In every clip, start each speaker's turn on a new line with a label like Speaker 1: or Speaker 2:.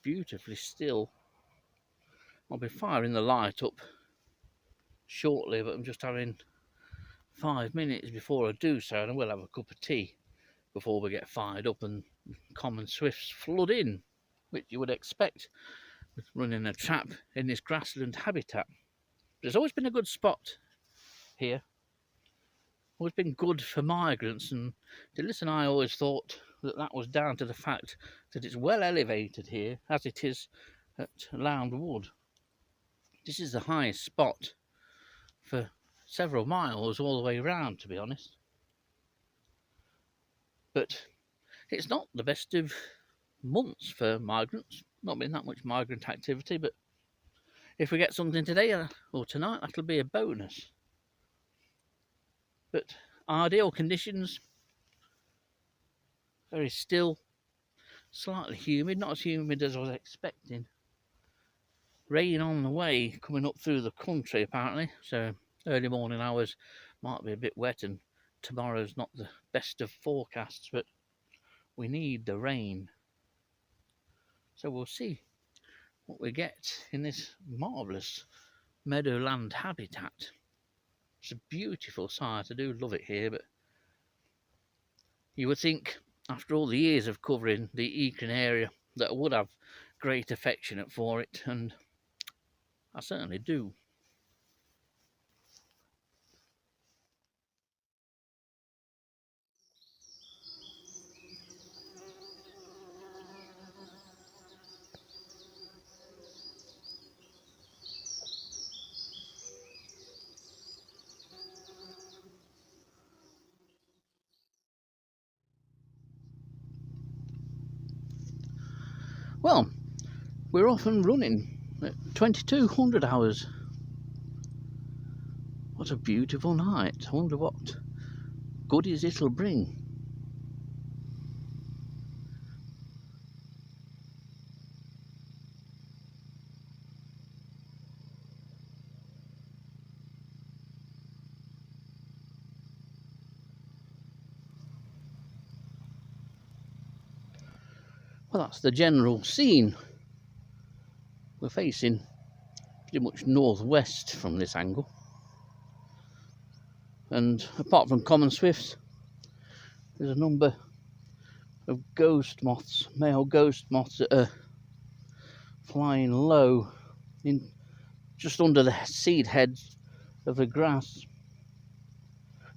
Speaker 1: beautifully still. I'll be firing the light up shortly, but I'm just having 5 minutes before I do so, and I will have a cup of tea before we get fired up and common swifts flood in, which you would expect with running a trap in this grassland habitat. But it's always been a good spot here, always been good for migrants, and Dillis and I always thought that that was down to the fact that it's well elevated here, as it is at Lound Wood. This is the highest spot for several miles all the way around, to be honest. But it's not the best of months for migrants. Not been that much migrant activity, but if we get something today or tonight, that'll be a bonus. But ideal conditions, very still, slightly humid, not as humid as I was expecting. Rain on the way, coming up through the country apparently, so early morning hours might be a bit wet, and tomorrow's not the best of forecasts, but we need the rain. So we'll see what we get in this marvellous meadowland habitat. It's a beautiful sight. I do love it here, but you would think after all the years of covering the Eakring area that I would have great affection for it, and I certainly do. Well, we're off and running at 2200 hours. What a beautiful night. I wonder what goodies it'll bring. Well, that's the general scene. We're facing pretty much northwest from this angle, and apart from common swifts, there's a number of ghost moths, male ghost moths, that are flying low in just under the seed heads of the grass.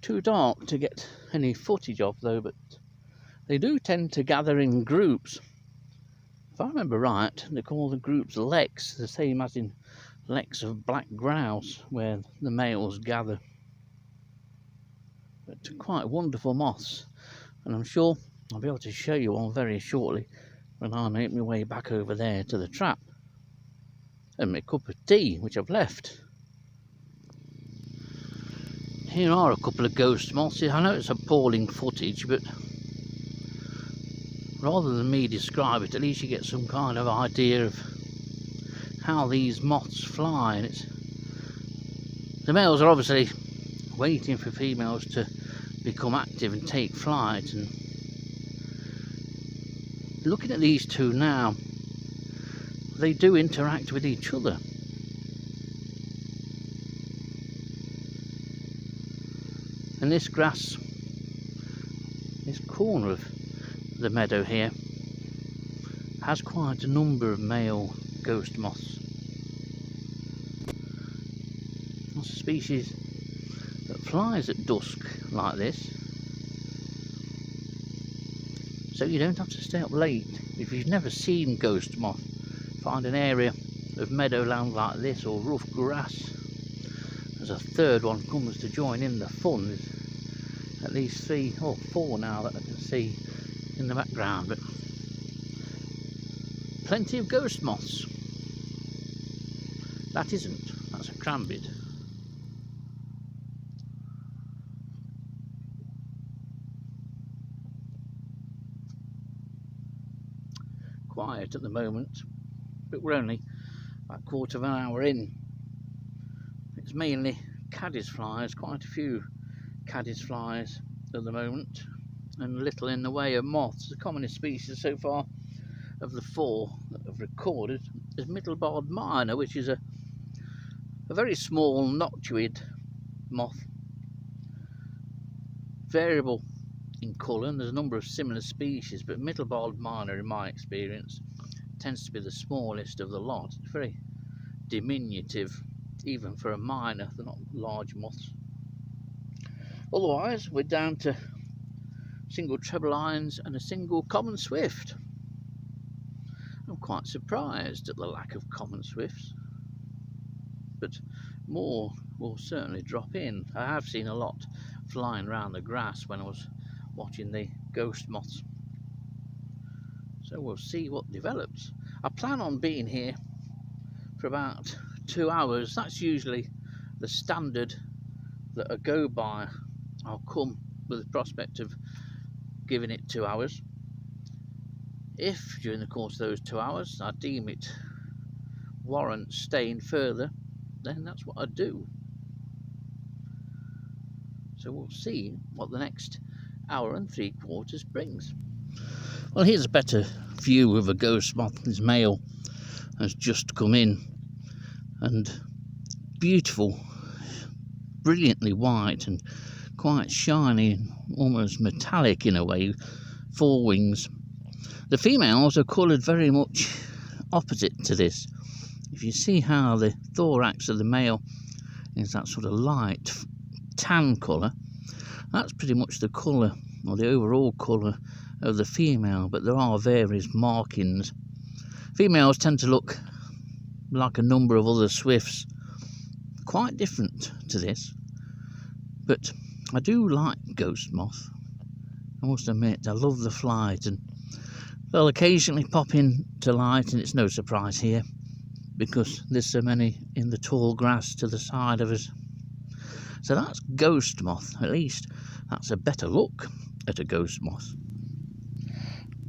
Speaker 1: Too dark to get any footage of though, but they do tend to gather in groups. If I remember right, they call the groups leks, the same as in leks of black grouse, where the males gather. But quite wonderful moths, and I'm sure I'll be able to show you one very shortly when I make my way back over there to the trap and my cup of tea, which I've left. Here are a couple of ghost moths. I know it's appalling footage, but rather than me describe it, at least you get some kind of idea of how these moths fly. And the males are obviously waiting for females to become active and take flight. And looking at these two now, they do interact with each other. And this grass, this corner of the meadow here, has quite a number of male ghost moths. It's a species that flies at dusk like this, so you don't have to stay up late. If you've never seen ghost moth, find an area of meadowland like this or rough grass. As a third one comes to join in the fun. There's at least 3 or 4 now that I can see in the background, but plenty of ghost moths. That isn't, that's a crambid. Quiet at the moment, but we're only about a quarter of an hour in. It's mainly caddisflies, quite a few caddisflies at the moment, and little in the way of moths. The commonest species so far of the 4 that I've recorded is middle-barred minor, which is a very small noctuid moth, variable in colour, and there's a number of similar species, but middle-barred minor, in my experience, tends to be the smallest of the lot. It's very diminutive, even for a minor. They're not large moths. Otherwise, we're down to single treble lines and a single common swift. I'm quite surprised at the lack of common swifts, but more will certainly drop in. I have seen a lot flying around the grass when I was watching the ghost moths, so we'll see what develops. I plan on being here for about 2 hours. That's usually the standard that I go by. I'll come with the prospect of giving it 2 hours. If during the course of those 2 hours I deem it warrants staying further, then that's what I do. So we'll see what the next hour and 3/4 brings. Well, here's a better view of a ghost moth. This male has just come in, and beautiful, brilliantly white and quite shiny, almost metallic in a way, forewings. The females are coloured very much opposite to this. If you see how the thorax of the male is that sort of light tan colour, that's pretty much the colour, or the overall colour, of the female, but there are various markings. Females tend to look like a number of other swifts, quite different to this, but I do like ghost moth. I must admit, I love the flight, and they'll occasionally pop into light, and it's no surprise here because there's so many in the tall grass to the side of us. So that's ghost moth. At least that's a better look at a ghost moth.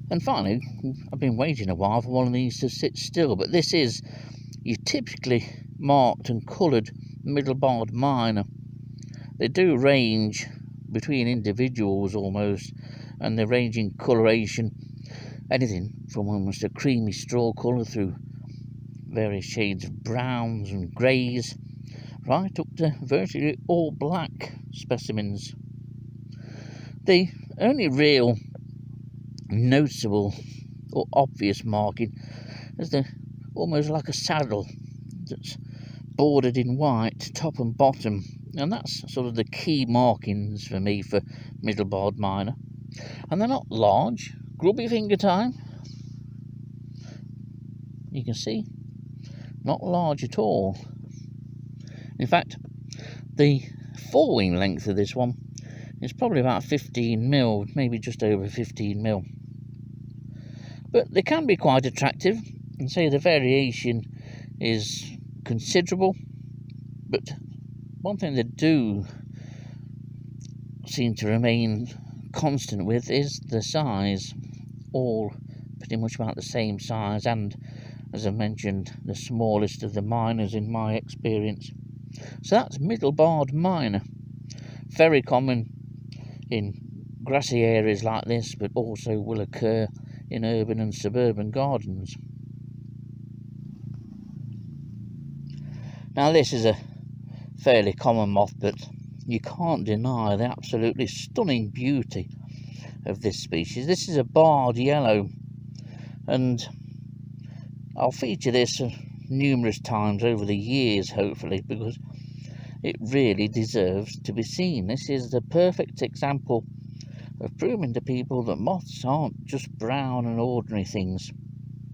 Speaker 1: And finally, I've been waiting a while for one of these to sit still, but this is your typically marked and coloured middle-barred minor. They do range between individuals almost, and they range in coloration, anything from almost a creamy straw colour through various shades of browns and greys, right up to virtually all black specimens. The only real noticeable or obvious marking is the almost like a saddle that's bordered in white top and bottom, and that's sort of the key markings for me for middle-barred minor. And they're not large, grubby finger time, you can see, not large at all. In fact, the forewing length of this one is probably about 15 mil, maybe just over 15 mil. But they can be quite attractive, and say the variation is considerable. But one thing they do seem to remain constant with is the size, all pretty much about the same size, and as I mentioned, the smallest of the minors in my experience. So that's middle-barred minor, very common in grassy areas like this, but also will occur in urban and suburban gardens. Now this is a fairly common moth, but you can't deny the absolutely stunning beauty of this species. This is a barred yellow, and I'll feature this numerous times over the years, hopefully, because it really deserves to be seen. This is the perfect example of proving to people that moths aren't just brown and ordinary things.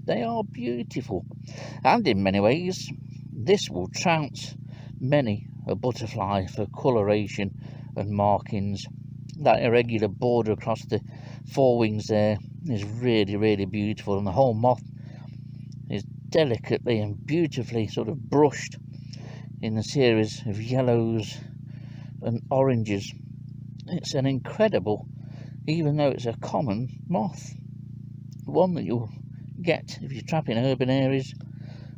Speaker 1: They are beautiful, and in many ways this will trounce many a butterfly for coloration and markings. That irregular border across the forewings there is really, really beautiful, and the whole moth is delicately and beautifully sort of brushed in a series of yellows and oranges. It's an incredible, even though it's a common moth, one that you'll get if you trap in urban areas,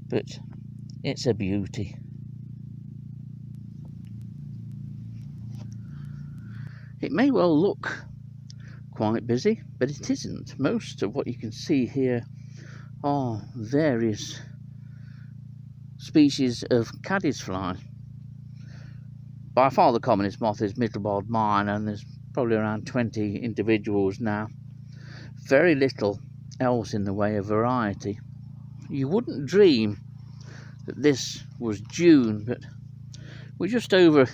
Speaker 1: but it's a beauty. It may well look quite busy, but it isn't. Most of what you can see here are various species of caddisfly. By far the commonest moth is middle-barred miner, and there's probably around 20 individuals now. Very little else in the way of variety. You wouldn't dream that this was June, but we're just over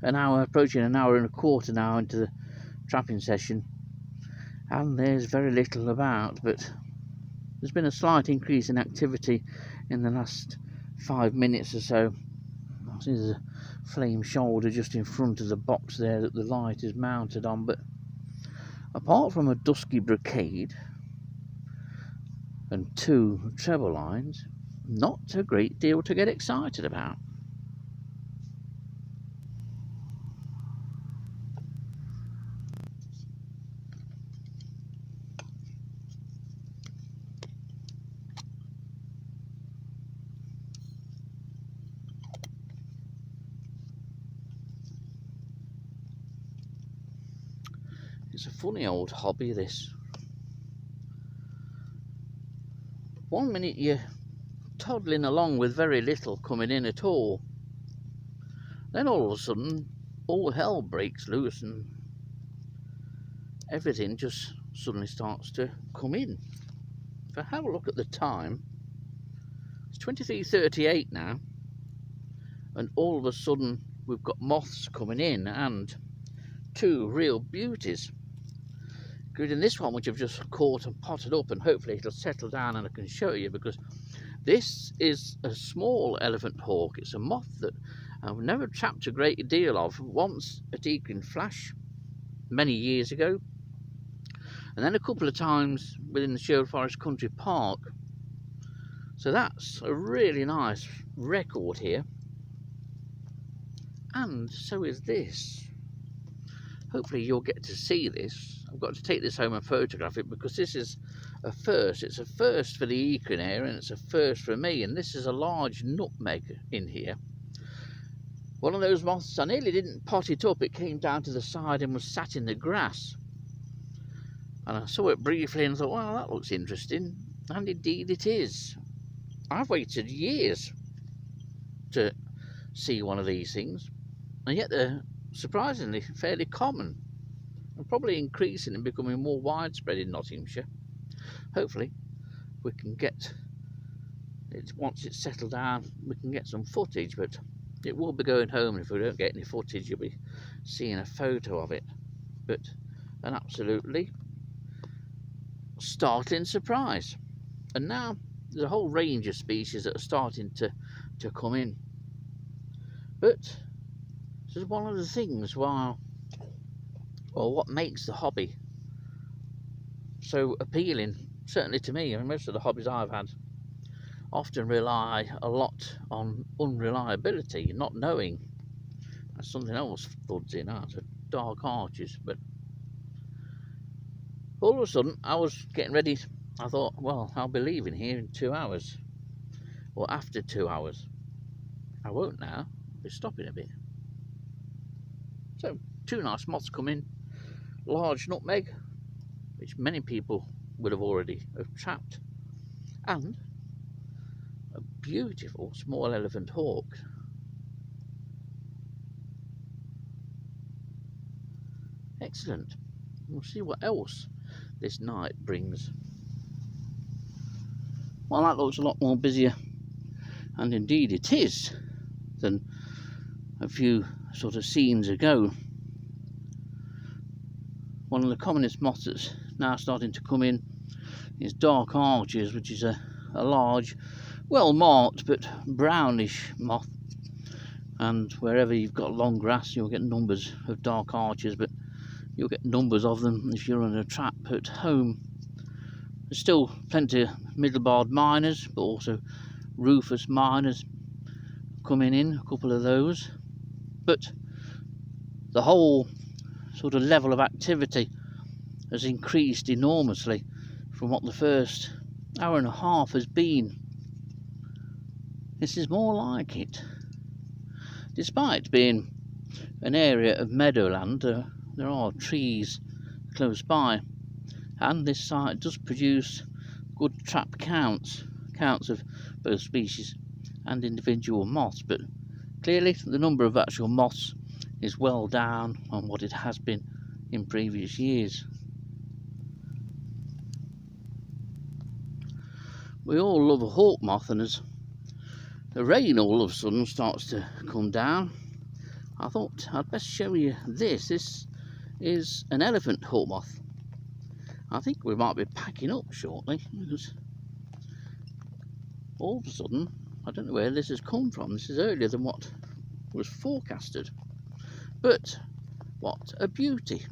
Speaker 1: an hour, approaching an hour and a quarter now into the trapping session, and there's very little about, but there's been a slight increase in activity in the last 5 minutes or so. I see there's a flame shoulder just in front of the box there that the light is mounted on, but apart from a dusky brocade and 2 treble lines, not a great deal to get excited about. It's a funny old hobby, this. One minute you're toddling along with very little coming in at all, then all of a sudden all hell breaks loose and everything just suddenly starts to come in. If I have a look at the time, it's 23:38 now, and all of a sudden we've got moths coming in, and 2 real beauties, including this one which I've just caught and potted up, and hopefully it'll settle down and I can show you, because this is a small elephant hawk. It's a moth that I've never trapped a great deal of. Once at Eakring Flash many years ago, and then a couple of times within the Sherwood Forest Country Park. So that's a really nice record here, and so is this. Hopefully you'll get to see this. I've got to take this home and photograph it, because this is a first. It's a first for the Eakring area, and it's a first for me, and this is a large nutmeg in here. One of those moths, I nearly didn't pot it up. It came down to the side and was sat in the grass, and I saw it briefly and thought, well, that looks interesting, and indeed it is. I've waited years to see one of these things, and yet they're surprisingly fairly common, and probably increasing and becoming more widespread in Nottinghamshire. Hopefully we can get it, once it's settled down, we can get some footage, but it will be going home, and if we don't get any footage you'll be seeing a photo of it. But an absolutely startling surprise. And now there's a whole range of species that are starting to come in, but this is one of the things what makes the hobby so appealing, certainly to me. I mean, most of the hobbies I've had often rely a lot on unreliability, not knowing. That's something else thuds in out of dark arches. But all of a sudden I was getting ready. I thought, well, I'll be leaving here in 2 hours, or after 2 hours. I won't now, I'll be stopping a bit. So 2 nice moths come in, large nutmeg, which many people would have already trapped, and a beautiful small elephant hawk. Excellent. We'll see what else this night brings. Well, that looks a lot more busier, and indeed it is, than a few sort of scenes ago. One of the commonest moths that's now starting to come in is dark arches, which is a large, well marked but brownish moth, and wherever you've got long grass you'll get numbers of dark arches, but you'll get numbers of them if you're on a trap at home. There's still plenty of middle-barred miners, but also rufous miners coming in, a couple of those. But the whole sort of level of activity has increased enormously from what the first hour and a half has been. This is more like it. Despite being an area of meadowland, there are trees close by, and this site does produce good trap counts of both species and individual moths, but clearly the number of actual moths is well down on what it has been in previous years. We all love a hawk moth, and as the rain all of a sudden starts to come down, I thought I'd best show you this. This is an elephant hawk moth. I think we might be packing up shortly, because all of a sudden, I don't know where this has come from. This is earlier than what was forecasted. But what a beauty,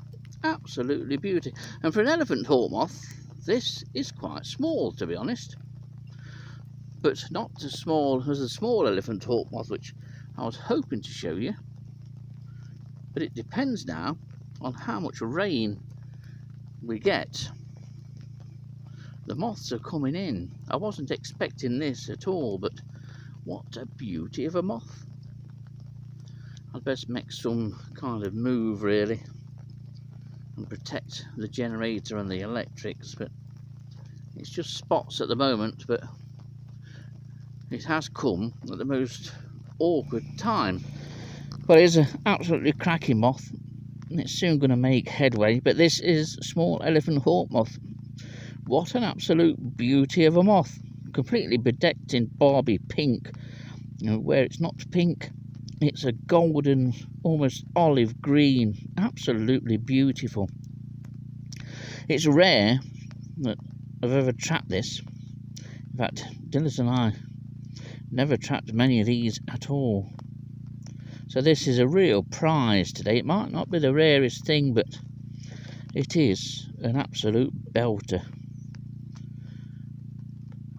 Speaker 1: absolutely beauty. And for an elephant hawk moth, this is quite small, to be honest. But not as small as the small elephant hawk moth, which I was hoping to show you. But it depends now on how much rain we get. The moths are coming in. I wasn't expecting this at all, but what a beauty of a moth. I'd best make some kind of move really and protect the generator and the electrics, but it's just spots at the moment. But it has come at the most awkward time. But it's an absolutely cracking moth, and it's soon going to make headway. But this is small elephant hawk moth. What an absolute beauty of a moth, completely bedecked in Barbie pink. You know, where it's not pink, it's a golden, almost olive green, absolutely beautiful. It's rare that I've ever trapped this. In fact, Dillis and I never trapped many of these at all. So this is a real prize today. It might not be the rarest thing, but it is an absolute belter.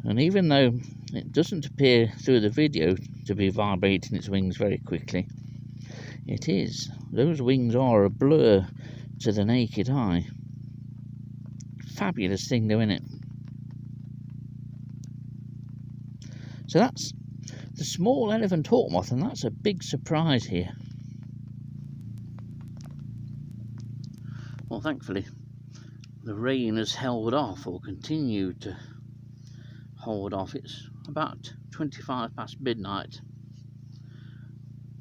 Speaker 1: And even though it doesn't appear through the video to be vibrating its wings very quickly, it is. Those wings are a blur to the naked eye. Fabulous thing though, isn't it? So that's the small elephant hawk moth, and that's a big surprise here. Well, thankfully the rain has held off, or continued to hold off. It's about 25 past midnight.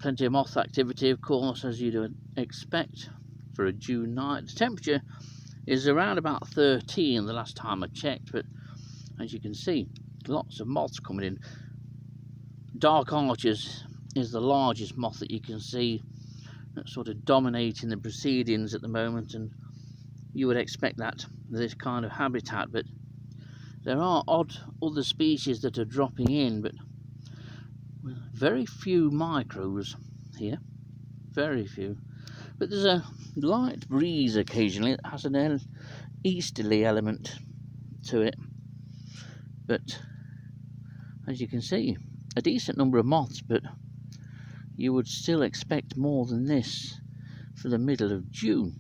Speaker 1: Plenty of moth activity, of course, as you'd expect for a June night. The temperature is around about 13 the last time I checked, but as you can see, lots of moths coming in. Dark Archers is the largest moth that you can see, that's sort of dominating the proceedings at the moment, and you would expect that this kind of habitat. But there are odd other species that are dropping in, but very few micros here, very few. But there's a light breeze occasionally. It has an easterly element to it, but as you can see, a decent number of moths, but you would still expect more than this for the middle of June.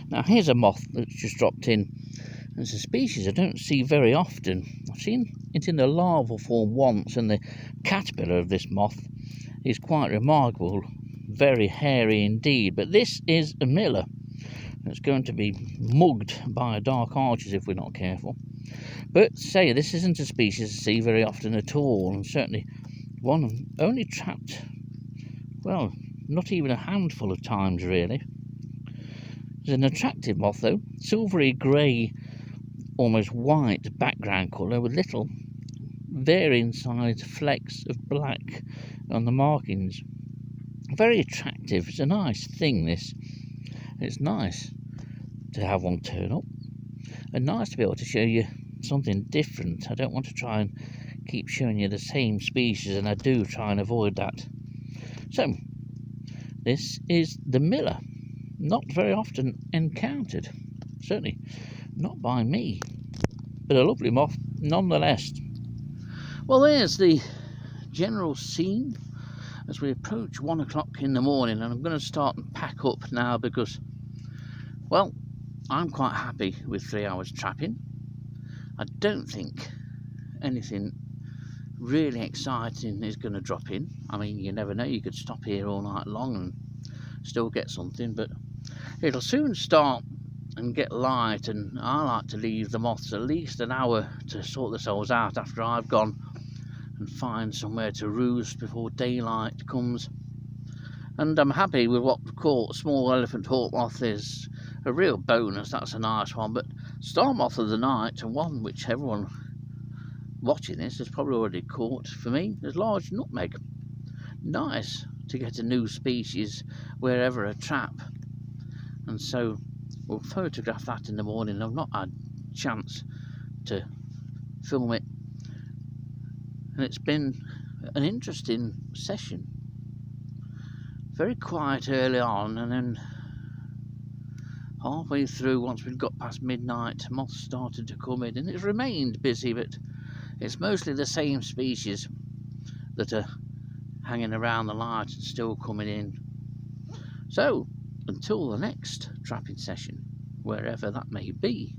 Speaker 1: Now here's a moth that's just dropped in. It's a species I don't see very often. I've seen it in the larval form once, and the caterpillar of this moth is quite remarkable, very hairy indeed. But this is a miller. It's going to be mugged by dark archers if we're not careful. But say, this isn't a species I see very often at all, and certainly one I've only trapped, well, not even a handful of times really. It's an attractive moth though, silvery grey, almost white background colour with little varying size flecks of black on the markings. Very attractive. It's a nice thing, this. It's nice to have one turn up, and nice to be able to show you something different. I don't want to try and keep showing you the same species, and I do try and avoid that. So this is the miller, not very often encountered, certainly not by me, but a lovely moth nonetheless. Well, there's the general scene as we approach 1 o'clock in the morning, and I'm going to start and pack up now because, well, I'm quite happy with 3 hours trapping. I don't think anything really exciting is going to drop in. I mean, you never know, you could stop here all night long and still get something, but it'll soon start and get light, and I like to leave the moths at least an hour to sort themselves out after I've gone, and find somewhere to roost before daylight comes. And I'm happy with what we call small elephant hawk moth. Is a real bonus, that's a nice one. But star moth of the night, and one which everyone watching this has probably already caught for me, is large nutmeg. Nice to get a new species wherever a trap, and so we'll photograph that in the morning. I've not had a chance to film it, and it's been an interesting session. Very quiet early on, and then halfway through, once we'd got past midnight, moths started to come in, and it's remained busy, but it's mostly the same species that are hanging around the light and still coming in. So until the next trapping session, wherever that may be.